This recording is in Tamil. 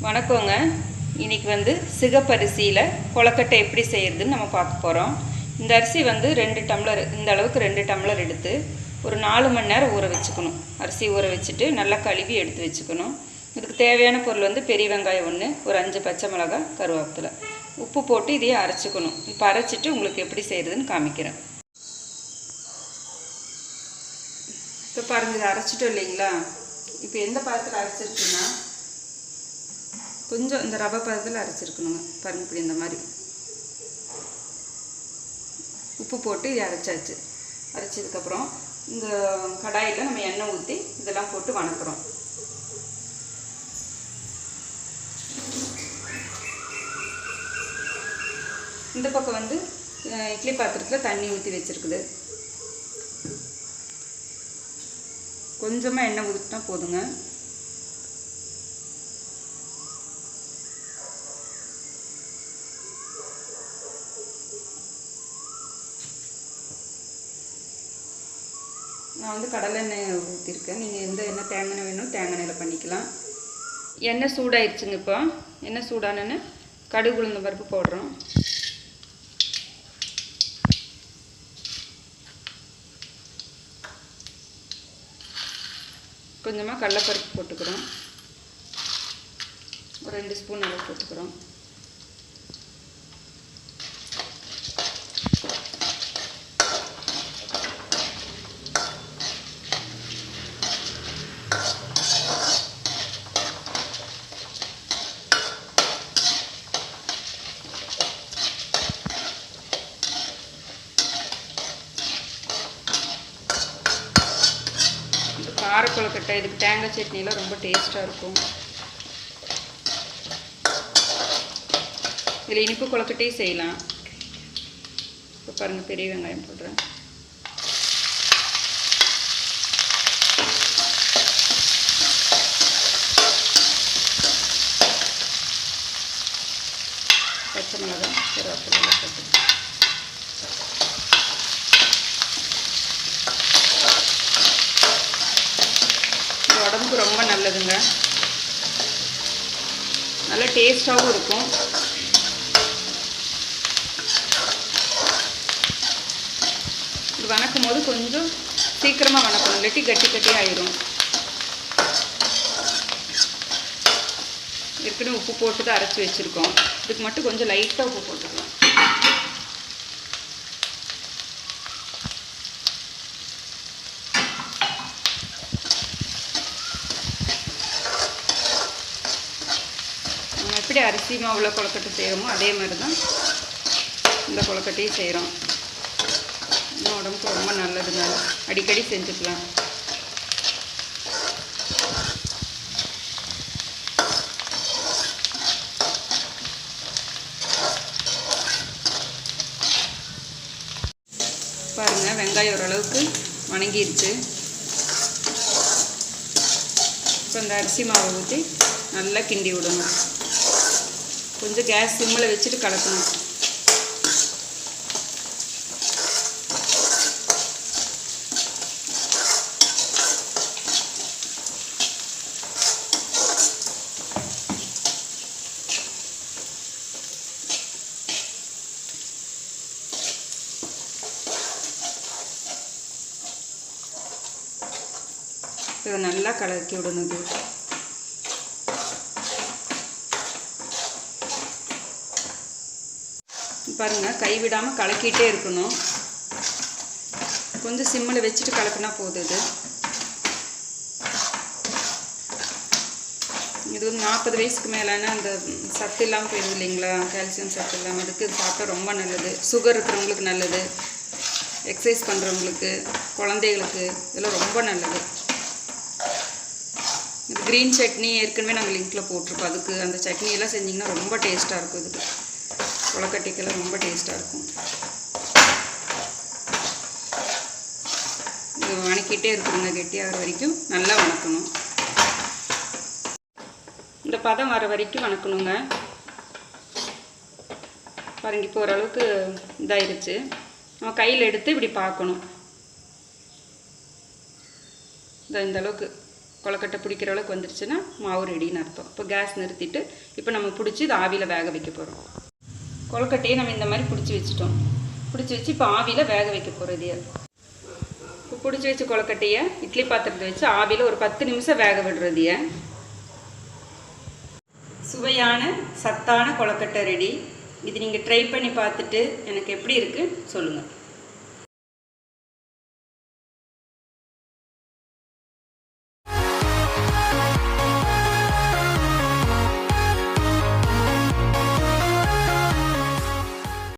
வணக்கங்க. இன்னைக்கு வந்து சிகப்பரிசியில் கொழுக்கட்டை எப்படி செய்யறதுன்னு நம்ம பார்க்க போகிறோம். இந்த அரிசி வந்து 2 டம்ளர், இந்த அளவுக்கு 2 டம்ளர் எடுத்து ஒரு 4 மணி நேரம் ஊற வச்சுக்கணும். அரிசி ஊற வச்சுட்டு நல்லா கழுவி எடுத்து வச்சுக்கணும். இதுக்கு தேவையான பொருள் வந்து பெரிய வெங்காயம் 1, ஒரு 5 பச்சை மிளகாய், கருவேப்பிலை, உப்பு போட்டு இதையே அரைச்சிக்கணும். இப்போ அரைச்சிட்டு உங்களுக்கு எப்படி செய்கிறதுன்னு காமிக்கிறேன். இப்போ பாருங்கள், இதை அரைச்சிட்டோம் இல்லைங்களா? இப்போ எந்த பாத்திரத்தில் அரைச்சிருக்குன்னா கொஞ்சம் இந்த ரவை பதத்தில் அரைச்சிருக்கணுங்க. பாருங்கள், இப்படி இந்த மாதிரி உப்பு போட்டு இதை அரைச்சாச்சு. அரைச்சதுக்கப்புறம் இந்த கடாயில் நம்ம எண்ணெய் ஊற்றி இதெல்லாம் போட்டு வணக்குறோம். இந்த பக்கம் வந்து இட்லி பாத்திரத்தில் தண்ணி ஊற்றி வச்சுருக்குது. கொஞ்சமாக எண்ணெய் ஊற்றினா போதுங்க. நான் வந்து கடலை எண்ணெய் ஊற்றிருக்கேன். நீங்கள் எந்த எண்ணெய், தேங்காய் எண்ணெய் வேணும் தேங்காய் எண்ணெயில் பண்ணிக்கலாம். எண்ணெய் சூடாயிடுச்சுங்க. இப்போ எண்ணெய் சூடானன்னு கடுகு உளுந்தம் பருப்பு போடுறோம். கொஞ்சமாக கடலைப்பருப்பு போட்டுக்கிறோம். ஒரு 2 ஸ்பூன் அளவு போட்டுக்கிறோம். கார கொழுக்கட்டை, இதுக்கு தேங்காய் சட்னிலாம் ரொம்ப டேஸ்ட்டாக இருக்கும். இதில் இனிப்பு கொழுக்கட்டையும் செய்யலாம். இப்போ பாருங்கள், பெரிய வெங்காயம் போடுறேன். பச்சை மிளகாய், கருவேப்பிலை போட்டு உடம்புக்கு ரொம்ப நல்லதுங்க. நல்ல டேஸ்டாகவும் இருக்கும். இது வணக்கும் போது கொஞ்சம் சீக்கிரமாக வணக்கணும், இல்லாட்டி கட்டி கட்டி ஆயிரும். ஏற்கனவே உப்பு போட்டு தான் அரைச்சி வச்சுருக்கோம். இதுக்கு மட்டும் கொஞ்சம் லைட்டாக உப்பு போட்டுக்கலாம். எப்படி அரிசி மாவில் கொழுக்கட்டை செய்கிறோமோ அதே மாதிரி தான் இந்த கொழுக்கட்டையும் செய்கிறோம். இன்னும் உடம்புக்கு ரொம்ப நல்லதுங்க. அடிக்கடி செஞ்சுக்கலாம். பாருங்கள், வெங்காயம் ஓரளவுக்கு வணங்கிருச்சு. இப்போ இந்த அரிசி மாவை ஊற்றி நல்லா கிண்டி விடணும். கொஞ்சம் கேஸ் சிம்மில் வச்சுட்டு கலக்கணும். இதை நல்லா கலக்கி விடணும். பாருங்கள், கைவிடாமல் கலக்கிட்டே இருக்கணும். கொஞ்சம் சிம்மில் வச்சுட்டு கலக்கினா போகுது. இது வந்து 40 வயசுக்கு மேலான அந்த சத்து இல்லாமல் போயிடுது இல்லைங்களா, கால்சியம் சத்து இல்லாமல். அதுக்கு இது சாப்பிட்டா ரொம்ப நல்லது. சுகர் இருக்கிறவங்களுக்கு நல்லது, எக்ஸசைஸ் பண்ணுறவங்களுக்கு, குழந்தைகளுக்கு இதெல்லாம் ரொம்ப நல்லது. இது க்ரீன் சட்னி ஏற்கனவே நாங்கள் லிங்க்கில் போட்டிருக்கோம். அதுக்கு அந்த சட்னியெல்லாம் செஞ்சிங்கன்னா ரொம்ப டேஸ்ட்டாக இருக்கும். இதுக்கு கொழுக்கட்டைக்கெல்லாம் ரொம்ப டேஸ்ட்டாக இருக்கும். இது வணக்கிட்டே இருக்கணுங்க, கெட்டியாகிற வரைக்கும் நல்லா வணக்கணும். இந்த பதம் வர வரைக்கும் வணக்கணுங்க. பாருங்க, இப்போ ஓரளவுக்கு இதாயிருச்சு. நம்ம கையில் எடுத்து இப்படி பார்க்கணும். இந்த அளவுக்கு கொழுக்கட்டை பிடிக்கிற அளவுக்கு வந்துருச்சுன்னா மாவு ரெடின்னு அர்த்தம். இப்போ கேஸ் நிறுத்திட்டு இப்போ நம்ம பிடிச்சி இது ஆவியில் வேக வைக்க போகிறோம். கொழுக்கட்டையை நம்ம இந்த மாதிரி பிடிச்சி வச்சுட்டோம். பிடிச்சி வச்சு இப்போ ஆவியில் வேக வைக்க போகிறோம். இதையே இப்போ பிடிச்சி வச்ச கொழுக்கட்டையை இட்லி பாத்திரத்தை வச்சு ஆவியில் ஒரு 10 நிமிஷம் வேக விடுறதையே. சுவையான சத்தான கொழுக்கட்டை ரெடி. இது நீங்கள் ட்ரை பண்ணி பார்த்துட்டு எனக்கு எப்படி இருக்குது சொல்லுங்கள்.